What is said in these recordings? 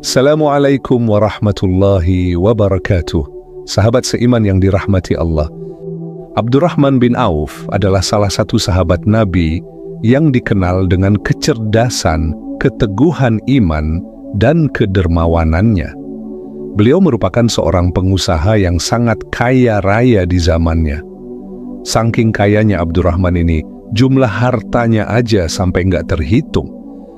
Assalamualaikum warahmatullahi wabarakatuh. Sahabat seiman yang dirahmati Allah. Abdurrahman bin Auf adalah salah satu sahabat Nabi yang dikenal dengan kecerdasan, keteguhan iman, dan kedermawanannya. Beliau merupakan seorang pengusaha yang sangat kaya raya di zamannya. Saking kayanya Abdurrahman ini, jumlah hartanya aja sampai nggak terhitung.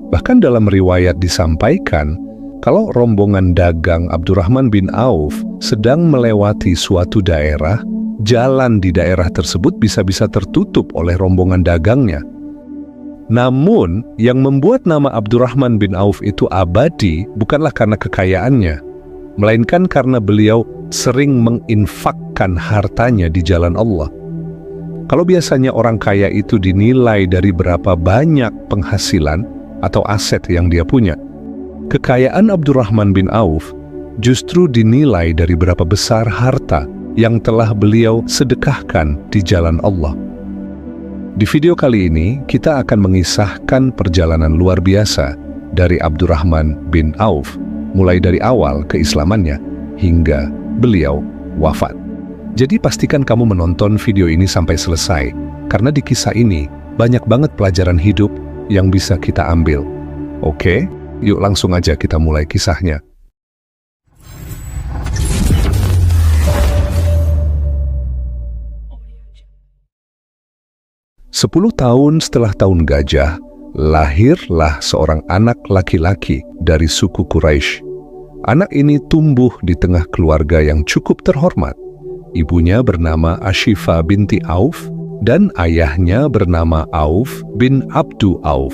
Bahkan dalam riwayat disampaikan, kalau rombongan dagang Abdurrahman bin Auf sedang melewati suatu daerah, jalan di daerah tersebut bisa-bisa tertutup oleh rombongan dagangnya. Namun, yang membuat nama Abdurrahman bin Auf itu abadi bukanlah karena kekayaannya, melainkan karena beliau sering menginfakkan hartanya di jalan Allah. Kalau biasanya orang kaya itu dinilai dari berapa banyak penghasilan atau aset yang dia punya, kekayaan Abdurrahman bin Auf justru dinilai dari berapa besar harta yang telah beliau sedekahkan di jalan Allah. Di video kali ini, kita akan mengisahkan perjalanan luar biasa dari Abdurrahman bin Auf, mulai dari awal keislamannya hingga beliau wafat. Jadi pastikan kamu menonton video ini sampai selesai, karena di kisah ini banyak banget pelajaran hidup yang bisa kita ambil. Oke? Yuk langsung aja kita mulai kisahnya. Sepuluh tahun setelah tahun gajah, lahirlah seorang anak laki-laki dari suku Quraisy. Anak ini tumbuh di tengah keluarga yang cukup terhormat. Ibunya bernama Ashifah binti Auf dan ayahnya bernama Auf bin Abdu Auf.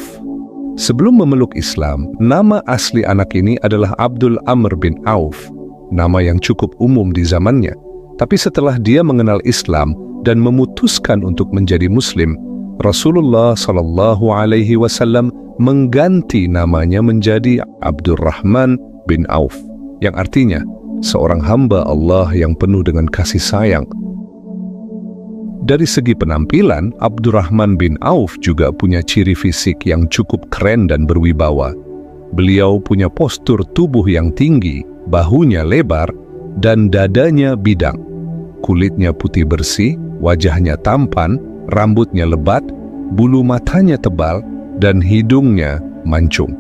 Sebelum memeluk Islam, nama asli anak ini adalah Abdul Amr bin Auf, nama yang cukup umum di zamannya. Tapi setelah dia mengenal Islam dan memutuskan untuk menjadi Muslim, Rasulullah SAW mengganti namanya menjadi Abdurrahman bin Auf, yang artinya seorang hamba Allah yang penuh dengan kasih sayang. Dari segi penampilan, Abdurrahman bin Auf juga punya ciri fisik yang cukup keren dan berwibawa. Beliau punya postur tubuh yang tinggi, bahunya lebar, dan dadanya bidang. Kulitnya putih bersih, wajahnya tampan, rambutnya lebat, bulu matanya tebal, dan hidungnya mancung.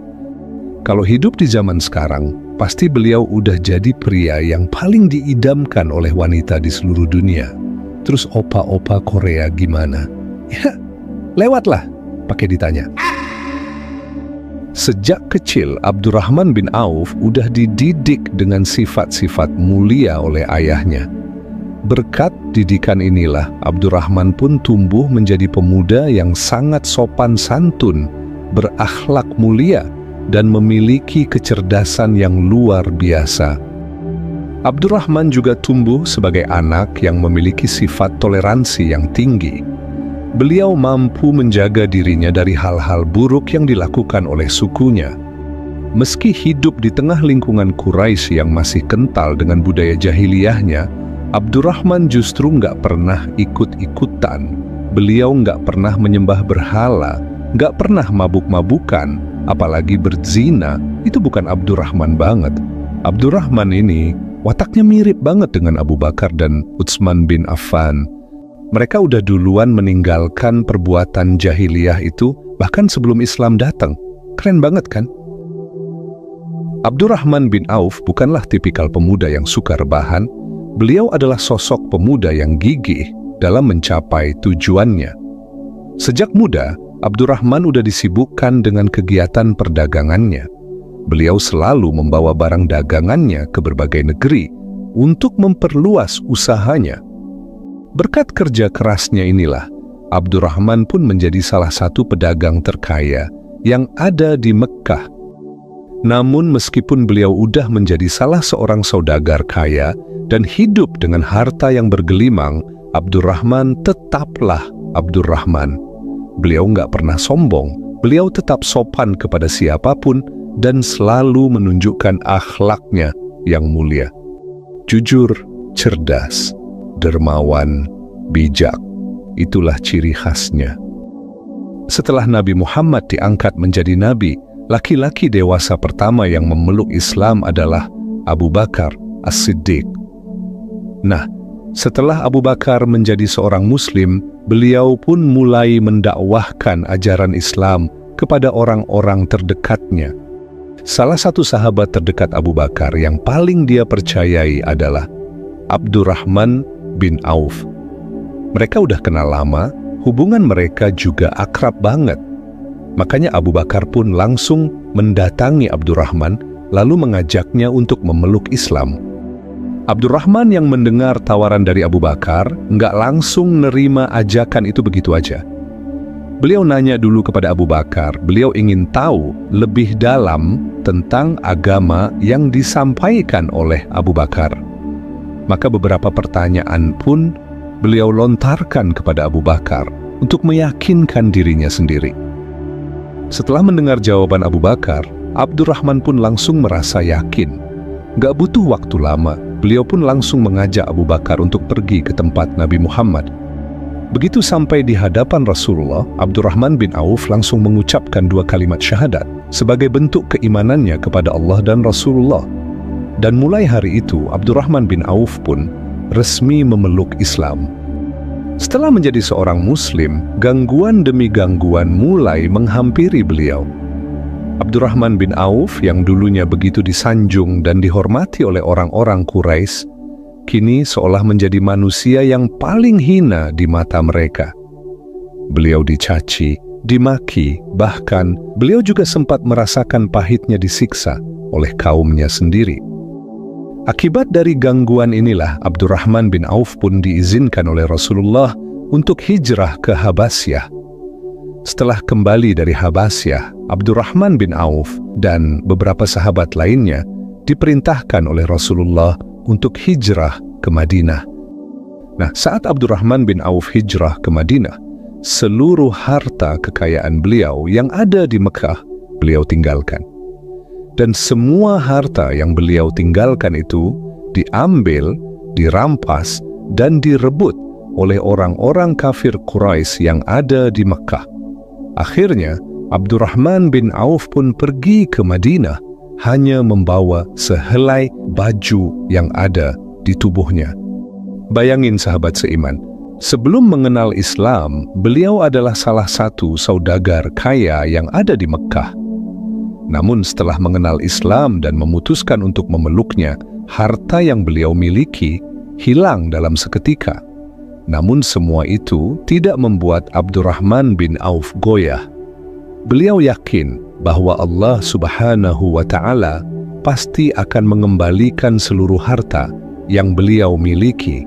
Kalau hidup di zaman sekarang, pasti beliau udah jadi pria yang paling diidamkan oleh wanita di seluruh dunia. Terus opa-opa Korea gimana? Ya, lewatlah, pakai ditanya. Sejak kecil, Abdurrahman bin Auf udah dididik dengan sifat-sifat mulia oleh ayahnya. Berkat didikan inilah, Abdurrahman pun tumbuh menjadi pemuda yang sangat sopan santun, berakhlak mulia, dan memiliki kecerdasan yang luar biasa. Abdurrahman juga tumbuh sebagai anak yang memiliki sifat toleransi yang tinggi. Beliau mampu menjaga dirinya dari hal-hal buruk yang dilakukan oleh sukunya. Meski hidup di tengah lingkungan Quraisy yang masih kental dengan budaya jahiliyahnya, Abdurrahman justru nggak pernah ikut-ikutan. Beliau nggak pernah menyembah berhala, nggak pernah mabuk-mabukan, apalagi berzina. Itu bukan Abdurrahman banget. Abdurrahman ini wataknya mirip banget dengan Abu Bakar dan Utsman bin Affan. Mereka udah duluan meninggalkan perbuatan jahiliyah itu bahkan sebelum Islam datang. Keren banget kan? Abdurrahman bin Auf bukanlah tipikal pemuda yang suka rebahan. Beliau adalah sosok pemuda yang gigih dalam mencapai tujuannya. Sejak muda, Abdurrahman udah disibukkan dengan kegiatan perdagangannya. Beliau selalu membawa barang dagangannya ke berbagai negeri untuk memperluas usahanya. Berkat kerja kerasnya inilah, Abdurrahman pun menjadi salah satu pedagang terkaya yang ada di Mekkah. Namun meskipun beliau udah menjadi salah seorang saudagar kaya dan hidup dengan harta yang bergelimang, Abdurrahman tetaplah Abdurrahman. Beliau nggak pernah sombong, beliau tetap sopan kepada siapapun dan selalu menunjukkan akhlaknya yang mulia. Jujur, cerdas, dermawan, bijak, itulah ciri khasnya. Setelah Nabi Muhammad diangkat menjadi nabi, laki-laki dewasa pertama yang memeluk Islam adalah Abu Bakar As-Siddiq. Nah, setelah Abu Bakar menjadi seorang muslim, beliau pun mulai mendakwahkan ajaran Islam kepada orang-orang terdekatnya. Salah satu sahabat terdekat Abu Bakar yang paling dia percayai adalah Abdurrahman bin Auf. Mereka udah kenal lama, hubungan mereka juga akrab banget. Makanya Abu Bakar pun langsung mendatangi Abdurrahman lalu mengajaknya untuk memeluk Islam. Abdurrahman yang mendengar tawaran dari Abu Bakar nggak langsung nerima ajakan itu begitu aja. Beliau nanya dulu kepada Abu Bakar, beliau ingin tahu lebih dalam tentang agama yang disampaikan oleh Abu Bakar. Maka beberapa pertanyaan pun beliau lontarkan kepada Abu Bakar untuk meyakinkan dirinya sendiri. Setelah mendengar jawaban Abu Bakar, Abdurrahman pun langsung merasa yakin. Gak butuh waktu lama, beliau pun langsung mengajak Abu Bakar untuk pergi ke tempat Nabi Muhammad. Begitu sampai di hadapan Rasulullah, Abdurrahman bin Auf langsung mengucapkan 2 kalimat syahadat sebagai bentuk keimanannya kepada Allah dan Rasulullah. Dan mulai hari itu, Abdurrahman bin Auf pun resmi memeluk Islam. Setelah menjadi seorang muslim, gangguan demi gangguan mulai menghampiri beliau. Abdurrahman bin Auf yang dulunya begitu disanjung dan dihormati oleh orang-orang Quraisy, kini seolah menjadi manusia yang paling hina di mata mereka. Beliau dicaci, dimaki, bahkan beliau juga sempat merasakan pahitnya disiksa oleh kaumnya sendiri. Akibat dari gangguan inilah Abdurrahman bin Auf pun diizinkan oleh Rasulullah untuk hijrah ke Habasyah. Setelah kembali dari Habasyah, Abdurrahman bin Auf dan beberapa sahabat lainnya diperintahkan oleh Rasulullah untuk hijrah ke Madinah. Nah, saat Abdurrahman bin Auf hijrah ke Madinah, seluruh harta kekayaan beliau yang ada di Mekah beliau tinggalkan. Dan semua harta yang beliau tinggalkan itu diambil, dirampas, dan direbut oleh orang-orang kafir Quraisy yang ada di Mekah. Akhirnya, Abdurrahman bin Auf pun pergi ke Madinah hanya membawa sehelai baju yang ada di tubuhnya. Bayangin sahabat seiman, sebelum mengenal Islam, beliau adalah salah satu saudagar kaya yang ada di Mekah. Namun setelah mengenal Islam dan memutuskan untuk memeluknya, harta yang beliau miliki hilang dalam seketika. Namun semua itu tidak membuat Abdurrahman bin Auf goyah. Beliau yakin bahwa Allah Subhanahu wa Ta'ala pasti akan mengembalikan seluruh harta yang beliau miliki.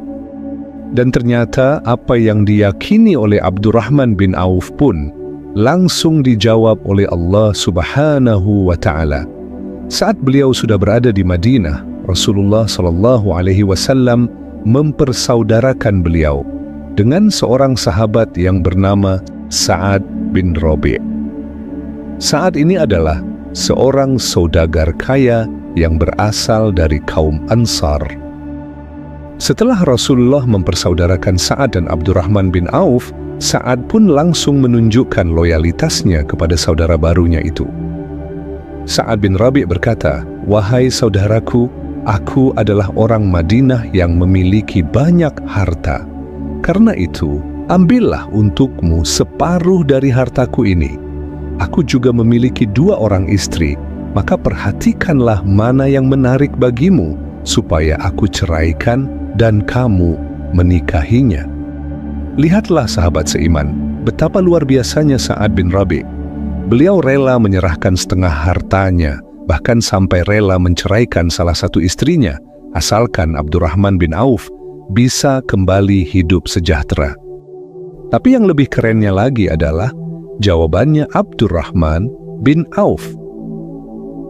Dan ternyata apa yang diyakini oleh Abdurrahman bin Auf pun langsung dijawab oleh Allah Subhanahu wa Ta'ala. Saat beliau sudah berada di Madinah, Rasulullah SAW mempersaudarakan beliau dengan seorang sahabat yang bernama Sa'ad bin Rabi'. Sa'ad ini adalah seorang saudagar kaya yang berasal dari kaum Ansar. Setelah Rasulullah mempersaudarakan Sa'ad dan Abdurrahman bin Auf, Sa'ad pun langsung menunjukkan loyalitasnya kepada saudara barunya itu. Sa'ad bin Rabi' berkata, "Wahai saudaraku, aku adalah orang Madinah yang memiliki banyak harta. Karena itu, ambillah untukmu separuh dari hartaku ini. Aku juga memiliki 2 orang istri, maka perhatikanlah mana yang menarik bagimu, supaya aku ceraikan dan kamu menikahinya." Lihatlah sahabat seiman, betapa luar biasanya Sa'ad bin Rabi'. Beliau rela menyerahkan setengah hartanya, bahkan sampai rela menceraikan salah satu istrinya, asalkan Abdurrahman bin Auf bisa kembali hidup sejahtera. Tapi yang lebih kerennya lagi adalah jawabannya Abdurrahman bin Auf.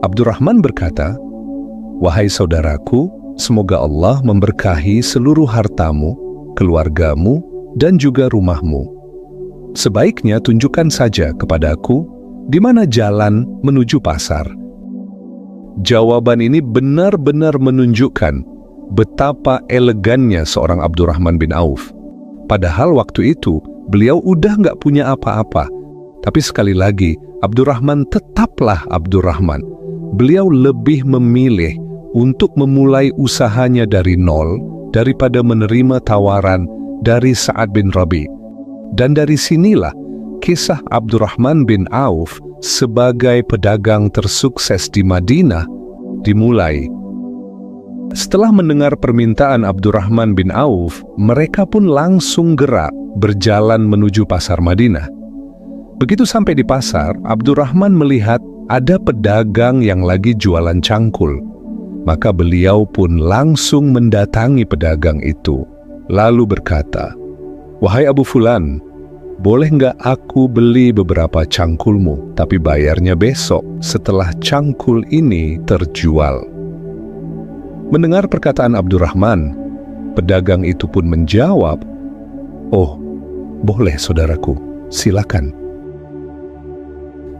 Abdurrahman berkata, "Wahai saudaraku, semoga Allah memberkahi seluruh hartamu, keluargamu, dan juga rumahmu. Sebaiknya tunjukkan saja kepadaku di mana jalan menuju pasar." Jawaban ini benar-benar menunjukkan betapa elegannya seorang Abdurrahman bin Auf. Padahal waktu itu beliau udah nggak punya apa-apa, Tapi sekali lagi, Abdurrahman tetaplah Abdurrahman. Beliau lebih memilih untuk memulai usahanya dari nol daripada menerima tawaran dari Sa'ad bin Rabi. Dan dari sinilah kisah Abdurrahman bin Auf sebagai pedagang tersukses di Madinah dimulai. Setelah mendengar permintaan Abdurrahman bin Auf, mereka pun langsung gerak berjalan menuju pasar Madinah. Begitu sampai di pasar, Abdurrahman melihat ada pedagang yang lagi jualan cangkul. Maka beliau pun langsung mendatangi pedagang itu, lalu berkata, "Wahai Abu Fulan, boleh nggak aku beli beberapa cangkulmu, tapi bayarnya besok setelah cangkul ini terjual?" Mendengar perkataan Abdurrahman, pedagang itu pun menjawab, "Oh, boleh saudaraku, silakan."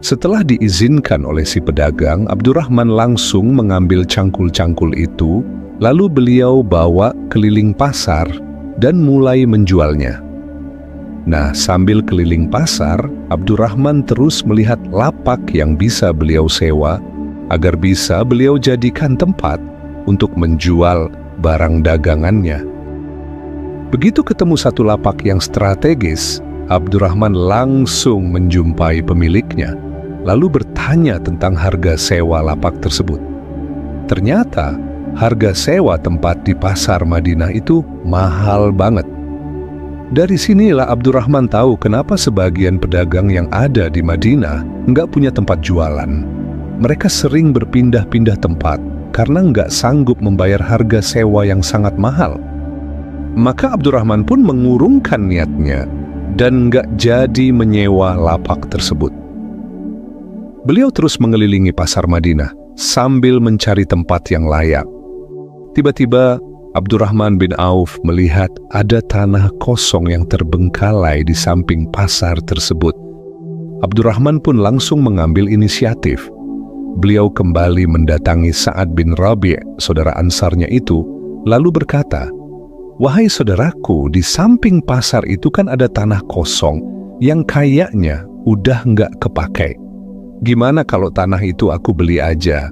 Setelah diizinkan oleh si pedagang, Abdurrahman langsung mengambil cangkul-cangkul itu, lalu beliau bawa keliling pasar dan mulai menjualnya. Nah, sambil keliling pasar, Abdurrahman terus melihat lapak yang bisa beliau sewa, agar bisa beliau jadikan tempat untuk menjual barang dagangannya. Begitu ketemu satu lapak yang strategis, Abdurrahman langsung menjumpai pemiliknya, lalu bertanya tentang harga sewa lapak tersebut. Ternyata harga sewa tempat di pasar Madinah itu mahal banget. Dari sinilah Abdurrahman tahu kenapa sebagian pedagang yang ada di Madinah nggak punya tempat jualan. Mereka sering berpindah-pindah tempat karena nggak sanggup membayar harga sewa yang sangat mahal. Maka Abdurrahman pun mengurungkan niatnya dan nggak jadi menyewa lapak tersebut. Beliau terus mengelilingi pasar Madinah sambil mencari tempat yang layak. Tiba-tiba Abdurrahman bin Auf melihat ada tanah kosong yang terbengkalai di samping pasar tersebut. Abdurrahman pun langsung mengambil inisiatif. Beliau kembali mendatangi Sa'ad bin Rabi', saudara Ansarnya itu, lalu berkata, "Wahai saudaraku, di samping pasar itu kan ada tanah kosong yang kayaknya udah nggak kepakai. Gimana kalau tanah itu aku beli aja?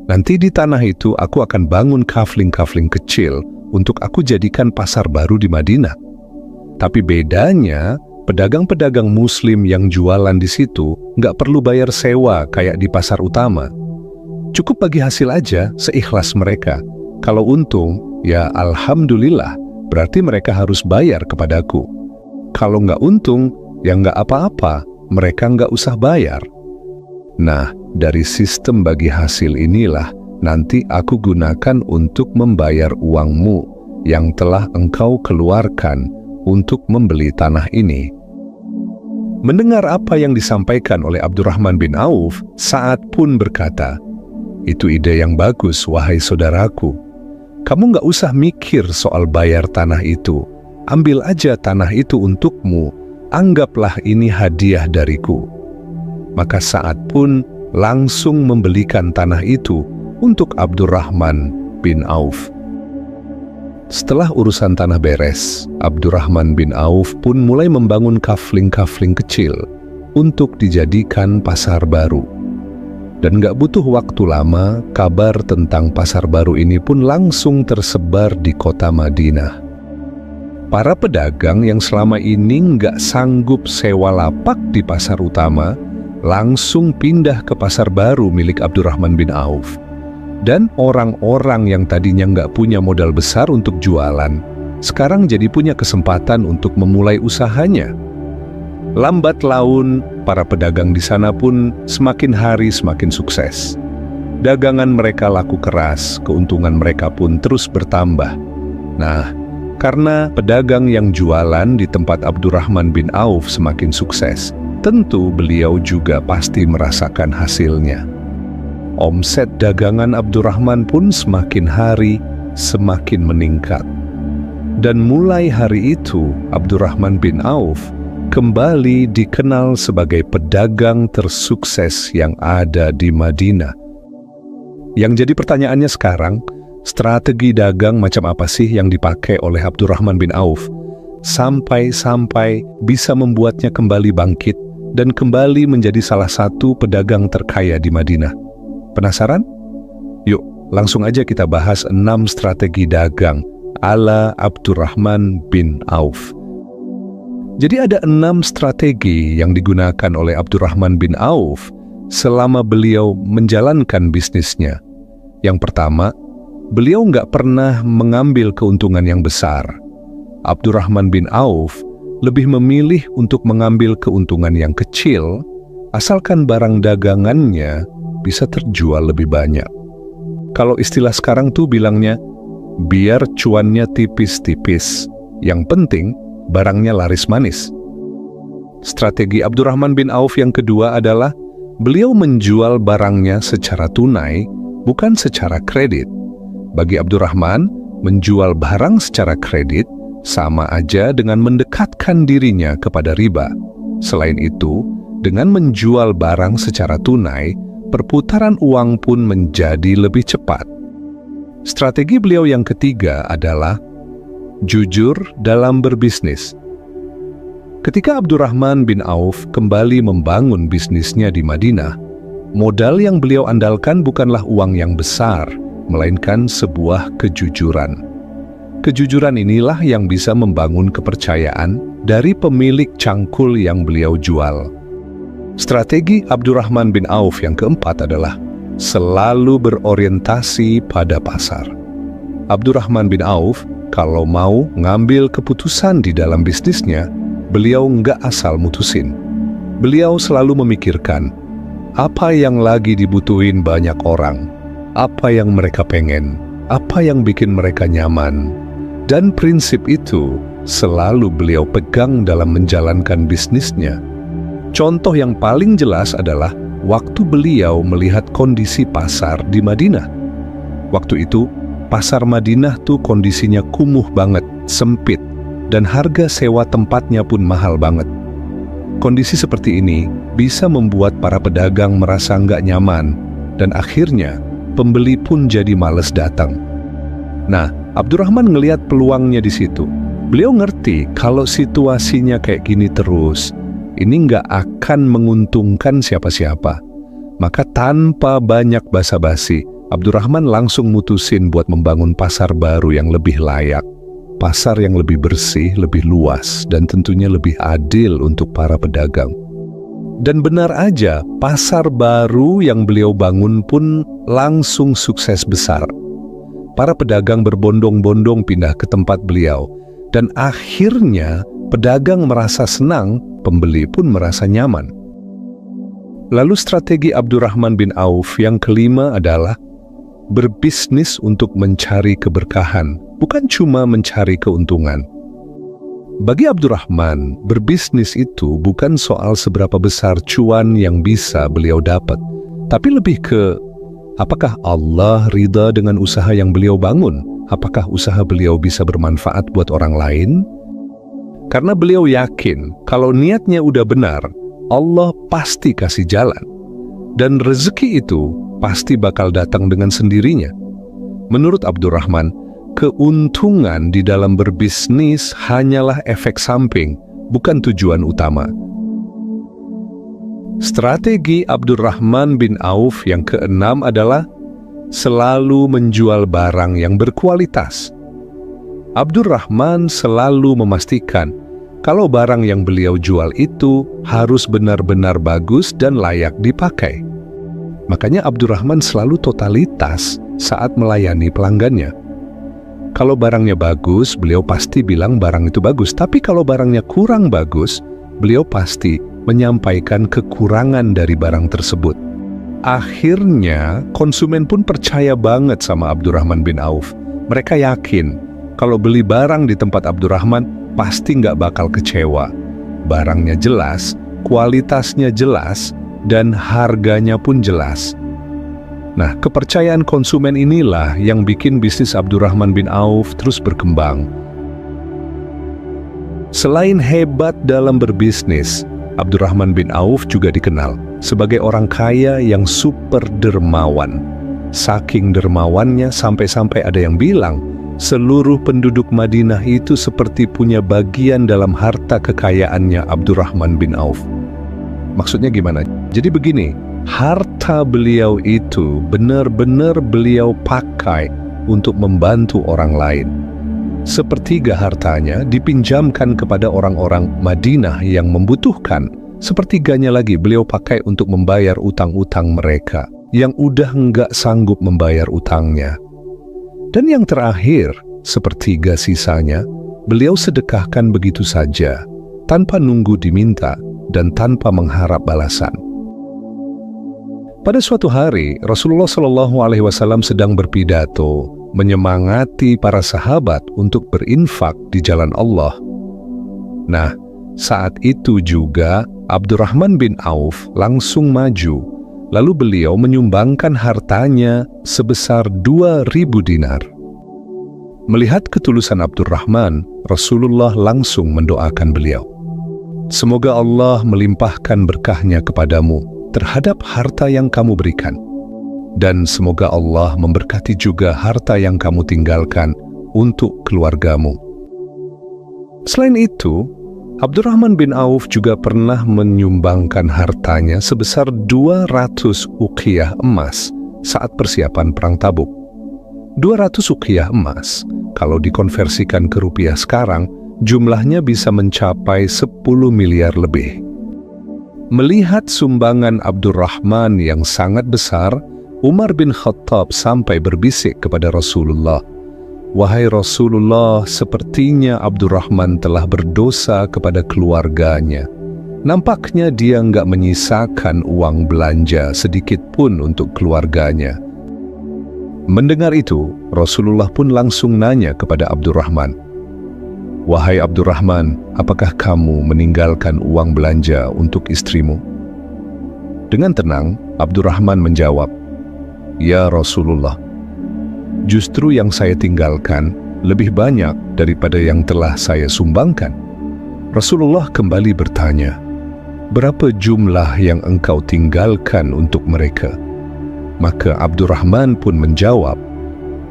Nanti di tanah itu aku akan bangun kafling-kafling kecil untuk aku jadikan pasar baru di Madinah. Tapi bedanya, pedagang-pedagang muslim yang jualan di situ nggak perlu bayar sewa kayak di pasar utama. Cukup bagi hasil aja, seikhlas mereka. Kalau untung, ya alhamdulillah, berarti mereka harus bayar kepadaku. Kalau nggak untung, ya nggak apa-apa, mereka nggak usah bayar. Nah, dari sistem bagi hasil inilah nanti aku gunakan untuk membayar uangmu yang telah engkau keluarkan untuk membeli tanah ini." Mendengar apa yang disampaikan oleh Abdurrahman bin Auf, Sa'ad pun berkata, "Itu ide yang bagus, wahai saudaraku. Kamu nggak usah mikir soal bayar tanah itu. Ambil aja tanah itu untukmu, anggaplah ini hadiah dariku." Maka Sa'ad pun langsung membelikan tanah itu untuk Abdurrahman bin Auf. Setelah urusan tanah beres, Abdurrahman bin Auf pun mulai membangun kafling-kafling kecil untuk dijadikan pasar baru. Dan gak butuh waktu lama, kabar tentang pasar baru ini pun langsung tersebar di kota Madinah. Para pedagang yang selama ini gak sanggup sewa lapak di pasar utama, langsung pindah ke pasar baru milik Abdurrahman bin Auf. Dan orang-orang yang tadinya nggak punya modal besar untuk jualan, sekarang jadi punya kesempatan untuk memulai usahanya. Lambat laun, para pedagang di sana pun semakin hari semakin sukses. Dagangan mereka laku keras, keuntungan mereka pun terus bertambah. Nah, karena pedagang yang jualan di tempat Abdurrahman bin Auf semakin sukses, tentu beliau juga pasti merasakan hasilnya. Omset dagangan Abdurrahman pun semakin hari semakin meningkat. Dan mulai hari itu, Abdurrahman bin Auf kembali dikenal sebagai pedagang tersukses yang ada di Madinah. Yang jadi pertanyaannya sekarang, strategi dagang macam apa sih yang dipakai oleh Abdurrahman bin Auf sampai bisa membuatnya kembali bangkit dan kembali menjadi salah satu pedagang terkaya di Madinah. Penasaran? Yuk, langsung aja kita bahas 6 strategi dagang ala Abdurrahman bin Auf. Jadi ada 6 strategi yang digunakan oleh Abdurrahman bin Auf selama beliau menjalankan bisnisnya. Yang pertama, beliau nggak pernah mengambil keuntungan yang besar. Abdurrahman bin Auf lebih memilih untuk mengambil keuntungan yang kecil, asalkan barang dagangannya bisa terjual lebih banyak. Kalau istilah sekarang tuh bilangnya, biar cuannya tipis-tipis, yang penting barangnya laris manis. Strategi Abdurrahman bin Auf yang kedua adalah, beliau menjual barangnya secara tunai, bukan secara kredit. Bagi Abdurrahman, menjual barang secara kredit sama aja dengan mendekatkan dirinya kepada riba. Selain itu, dengan menjual barang secara tunai, perputaran uang pun menjadi lebih cepat. Strategi beliau yang ketiga adalah jujur dalam berbisnis. Ketika Abdurrahman bin Auf kembali membangun bisnisnya di Madinah, modal yang beliau andalkan bukanlah uang yang besar, melainkan sebuah kejujuran. Kejujuran inilah yang bisa membangun kepercayaan dari pemilik cangkul yang beliau jual. Strategi Abdurrahman bin Auf yang keempat adalah selalu berorientasi pada pasar. Abdurrahman bin Auf kalau mau ngambil keputusan di dalam bisnisnya, beliau nggak asal mutusin. Beliau selalu memikirkan apa yang lagi dibutuhin banyak orang, apa yang mereka pengen, apa yang bikin mereka nyaman. Dan prinsip itu selalu beliau pegang dalam menjalankan bisnisnya. Contoh yang paling jelas adalah waktu beliau melihat kondisi pasar di Madinah. Waktu itu, pasar Madinah tuh kondisinya kumuh banget, sempit, dan harga sewa tempatnya pun mahal banget. Kondisi seperti ini bisa membuat para pedagang merasa nggak nyaman, dan akhirnya pembeli pun jadi males datang. Nah, Abdurrahman ngelihat peluangnya di situ. Beliau ngerti kalau situasinya kayak gini terus, ini nggak akan menguntungkan siapa-siapa. Maka tanpa banyak basa-basi, Abdurrahman langsung mutusin buat membangun pasar baru yang lebih layak. Pasar yang lebih bersih, lebih luas, dan tentunya lebih adil untuk para pedagang. Dan benar aja, pasar baru yang beliau bangun pun langsung sukses besar. Para pedagang berbondong-bondong pindah ke tempat beliau, dan akhirnya pedagang merasa senang, pembeli pun merasa nyaman. Lalu strategi Abdurrahman bin Auf yang kelima adalah berbisnis untuk mencari keberkahan, bukan cuma mencari keuntungan. Bagi Abdurrahman, berbisnis itu bukan soal seberapa besar cuan yang bisa beliau dapat, tapi lebih ke apakah Allah ridha dengan usaha yang beliau bangun? Apakah usaha beliau bisa bermanfaat buat orang lain? Karena beliau yakin kalau niatnya udah benar, Allah pasti kasih jalan. Dan rezeki itu pasti bakal datang dengan sendirinya. Menurut Abdurrahman, keuntungan di dalam berbisnis hanyalah efek samping, bukan tujuan utama. Strategi Abdurrahman bin Auf yang keenam adalah selalu menjual barang yang berkualitas. Abdurrahman selalu memastikan kalau barang yang beliau jual itu harus benar-benar bagus dan layak dipakai. Makanya Abdurrahman selalu totalitas saat melayani pelanggannya. Kalau barangnya bagus, beliau pasti bilang barang itu bagus. Tapi kalau barangnya kurang bagus, beliau pasti menyampaikan kekurangan dari barang tersebut. Akhirnya, konsumen pun percaya banget sama Abdurrahman bin Auf. Mereka yakin kalau beli barang di tempat Abdurrahman pasti nggak bakal kecewa. Barangnya jelas, kualitasnya jelas, dan harganya pun jelas. Nah, kepercayaan konsumen inilah yang bikin bisnis Abdurrahman bin Auf terus berkembang. Selain hebat dalam berbisnis, Abdurrahman bin Auf juga dikenal sebagai orang kaya yang super dermawan. Saking dermawannya sampai-sampai ada yang bilang, seluruh penduduk Madinah itu seperti punya bagian dalam harta kekayaannya Abdurrahman bin Auf. Maksudnya gimana? Jadi begini, harta beliau itu benar-benar beliau pakai untuk membantu orang lain. Sepertiga hartanya dipinjamkan kepada orang-orang Madinah yang membutuhkan. Sepertiganya lagi beliau pakai untuk membayar utang-utang mereka yang udah nggak sanggup membayar utangnya. Dan yang terakhir, sepertiga sisanya, beliau sedekahkan begitu saja, tanpa nunggu diminta dan tanpa mengharap balasan. Pada suatu hari, Rasulullah SAW sedang berpidato, menyemangati para sahabat untuk berinfak di jalan Allah. Nah, saat itu juga Abdurrahman bin Auf langsung maju, lalu beliau menyumbangkan hartanya sebesar 2.000 dinar. Melihat ketulusan Abdurrahman, Rasulullah langsung mendoakan beliau. Semoga Allah melimpahkan berkahnya kepadamu terhadap harta yang kamu berikan. Dan semoga Allah memberkati juga harta yang kamu tinggalkan untuk keluargamu. Selain itu, Abdurrahman bin Auf juga pernah menyumbangkan hartanya sebesar 200 uqiyah emas saat persiapan perang Tabuk. 200 uqiyah emas, kalau dikonversikan ke rupiah sekarang, jumlahnya bisa mencapai 10 miliar lebih. Melihat sumbangan Abdurrahman yang sangat besar, Umar bin Khattab sampai berbisik kepada Rasulullah, "Wahai Rasulullah, sepertinya Abdurrahman telah berdosa kepada keluarganya. Nampaknya dia nggak menyisakan uang belanja sedikit pun untuk keluarganya." Mendengar itu, Rasulullah pun langsung nanya kepada Abdurrahman, "Wahai Abdurrahman, apakah kamu meninggalkan uang belanja untuk istrimu?" Dengan tenang, Abdurrahman menjawab, "Ya Rasulullah, justru yang saya tinggalkan lebih banyak daripada yang telah saya sumbangkan." Rasulullah kembali bertanya, "Berapa jumlah yang engkau tinggalkan untuk mereka?" Maka Abdurrahman pun menjawab,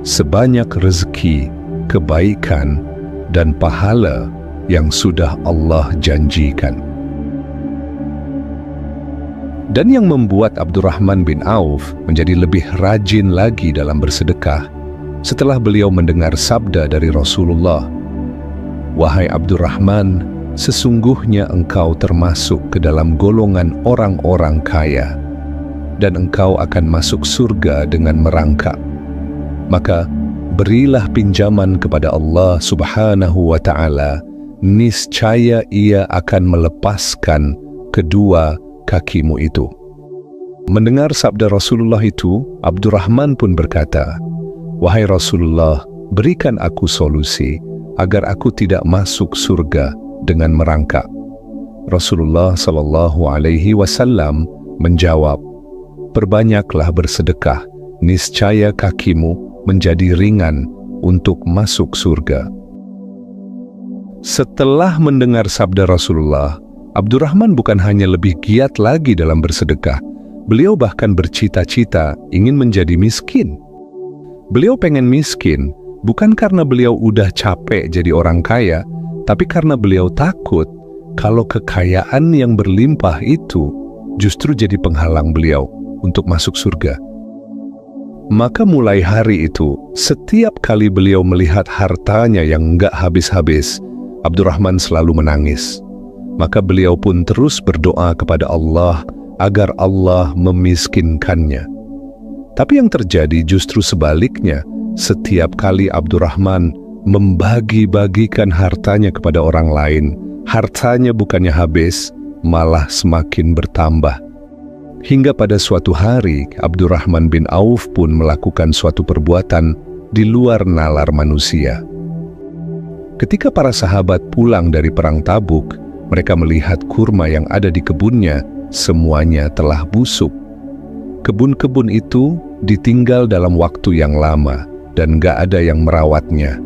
"Sebanyak rezeki, kebaikan, dan pahala yang sudah Allah janjikan." Dan yang membuat Abdurrahman bin Auf menjadi lebih rajin lagi dalam bersedekah setelah beliau mendengar sabda dari Rasulullah, "Wahai Abdurrahman, sesungguhnya engkau termasuk ke dalam golongan orang-orang kaya, dan engkau akan masuk surga dengan merangkak. Maka berilah pinjaman kepada Allah Subhanahu wa Ta'ala, niscaya Ia akan melepaskan kedua kakimu itu." Mendengar sabda Rasulullah itu, Abdurrahman pun berkata, "Wahai Rasulullah, berikan aku solusi agar aku tidak masuk surga dengan merangkak." Rasulullah SAW menjawab, "Perbanyaklah bersedekah, niscaya kakimu menjadi ringan untuk masuk surga." Setelah mendengar sabda Rasulullah, Abdurrahman bukan hanya lebih giat lagi dalam bersedekah, beliau bahkan bercita-cita ingin menjadi miskin. Beliau pengen miskin, bukan karena beliau udah capek jadi orang kaya, tapi karena beliau takut kalau kekayaan yang berlimpah itu justru jadi penghalang beliau untuk masuk surga. Maka mulai hari itu, setiap kali beliau melihat hartanya yang enggak habis-habis, Abdurrahman selalu menangis. Maka beliau pun terus berdoa kepada Allah agar Allah memiskinkannya. Tapi yang terjadi justru sebaliknya. Setiap kali Abdurrahman membagi-bagikan hartanya kepada orang lain, hartanya bukannya habis, malah semakin bertambah. Hingga pada suatu hari, Abdurrahman bin Auf pun melakukan suatu perbuatan di luar nalar manusia. Ketika para sahabat pulang dari perang Tabuk, mereka melihat kurma yang ada di kebunnya, semuanya telah busuk. Kebun-kebun itu ditinggal dalam waktu yang lama, dan gak ada yang merawatnya.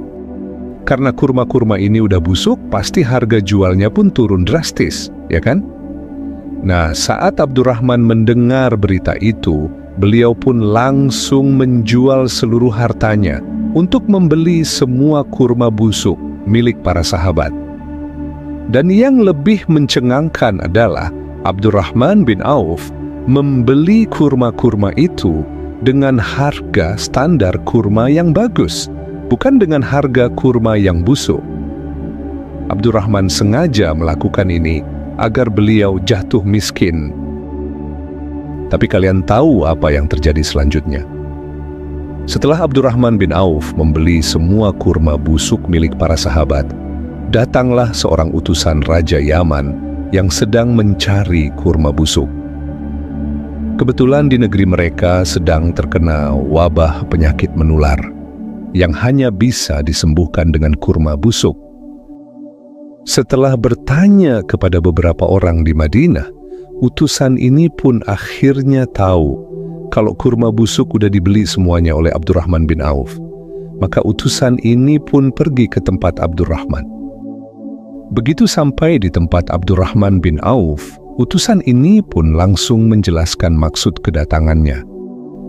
Karena kurma-kurma ini udah busuk, pasti harga jualnya pun turun drastis, ya kan? Nah, saat Abdurrahman mendengar berita itu, beliau pun langsung menjual seluruh hartanya untuk membeli semua kurma busuk milik para sahabat. Dan yang lebih mencengangkan adalah Abdurrahman bin Auf membeli kurma-kurma itu dengan harga standar kurma yang bagus, bukan dengan harga kurma yang busuk. Abdurrahman sengaja melakukan ini agar beliau jatuh miskin. Tapi kalian tahu apa yang terjadi selanjutnya? Setelah Abdurrahman bin Auf membeli semua kurma busuk milik para sahabat, datanglah seorang utusan Raja Yaman yang sedang mencari kurma busuk. Kebetulan di negeri mereka sedang terkena wabah penyakit menular yang hanya bisa disembuhkan dengan kurma busuk. Setelah bertanya kepada beberapa orang di Madinah, utusan ini pun akhirnya tahu kalau kurma busuk udah dibeli semuanya oleh Abdurrahman bin Auf. Maka utusan ini pun pergi ke tempat Abdurrahman. Begitu sampai di tempat Abdurrahman bin Auf, utusan ini pun langsung menjelaskan maksud kedatangannya.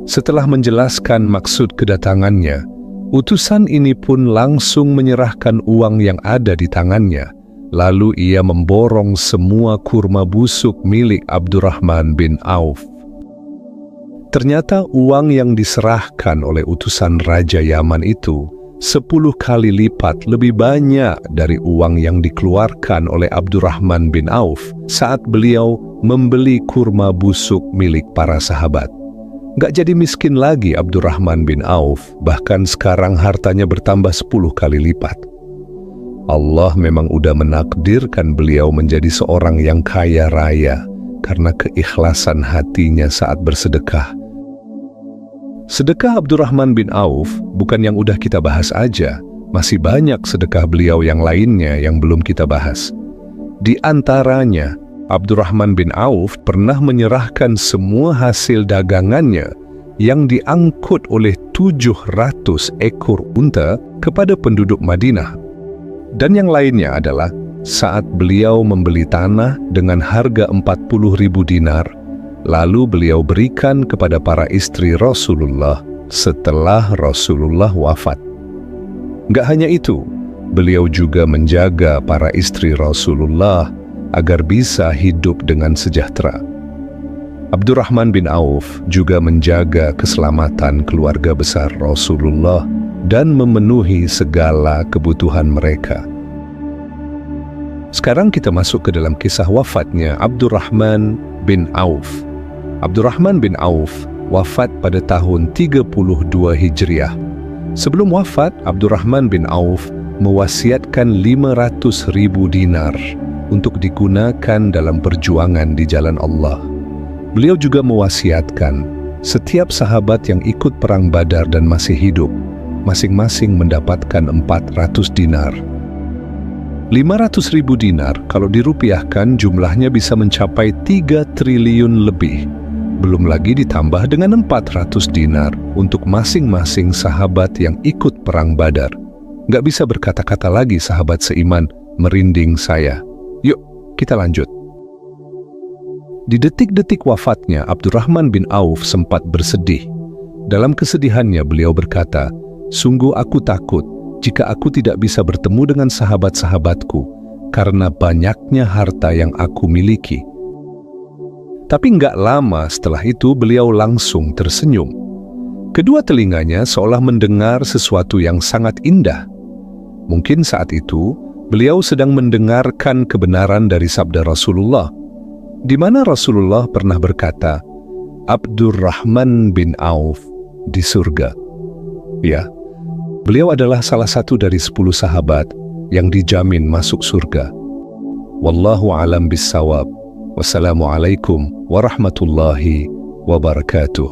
Setelah menjelaskan maksud kedatangannya, utusan ini pun langsung menyerahkan uang yang ada di tangannya. Lalu ia memborong semua kurma busuk milik Abdurrahman bin Auf. Ternyata uang yang diserahkan oleh utusan Raja Yaman itu 10 kali lipat lebih banyak dari uang yang dikeluarkan oleh Abdurrahman bin Auf saat beliau membeli kurma busuk milik para sahabat. Nggak jadi miskin lagi Abdurrahman bin Auf, bahkan sekarang hartanya bertambah 10 kali lipat. Allah memang udah menakdirkan beliau menjadi seorang yang kaya raya karena keikhlasan hatinya saat bersedekah. Sedekah Abdurrahman bin Auf bukan yang udah kita bahas aja, masih banyak sedekah beliau yang lainnya yang belum kita bahas. Di antaranya, Abdurrahman bin Auf pernah menyerahkan semua hasil dagangannya yang diangkut oleh 700 ekor unta kepada penduduk Madinah. Dan yang lainnya adalah saat beliau membeli tanah dengan harga 40.000 dinar, lalu beliau berikan kepada para istri Rasulullah setelah Rasulullah wafat. Nggak hanya itu, beliau juga menjaga para istri Rasulullah agar bisa hidup dengan sejahtera. Abdurrahman bin Auf juga menjaga keselamatan keluarga besar Rasulullah dan memenuhi segala kebutuhan mereka. Sekarang kita masuk ke dalam kisah wafatnya Abdurrahman bin Auf. Abdurrahman bin Auf wafat pada tahun 32 Hijriah. Sebelum wafat, Abdurrahman bin Auf mewasiatkan 500.000 dinar untuk digunakan dalam perjuangan di jalan Allah. Beliau juga mewasiatkan setiap sahabat yang ikut perang Badar dan masih hidup, masing-masing mendapatkan 400 dinar. 500.000 dinar kalau dirupiahkan jumlahnya bisa mencapai 3 triliun lebih. Belum lagi ditambah dengan 400 dinar untuk masing-masing sahabat yang ikut perang Badar. Nggak bisa berkata-kata lagi sahabat seiman, merinding saya. Yuk, kita lanjut. Di detik-detik wafatnya, Abdurrahman bin Auf sempat bersedih. Dalam kesedihannya beliau berkata, "Sungguh aku takut jika aku tidak bisa bertemu dengan sahabat-sahabatku karena banyaknya harta yang aku miliki." Tapi nggak lama setelah itu beliau langsung tersenyum. Kedua telinganya seolah mendengar sesuatu yang sangat indah. Mungkin saat itu beliau sedang mendengarkan kebenaran dari sabda Rasulullah, di mana Rasulullah pernah berkata, Abdurrahman bin Auf di surga. Ya, beliau adalah salah satu dari 10 sahabat yang dijamin masuk surga. Wallahu alam bissawab. Wassalamualaikum warahmatullahi wabarakatuh.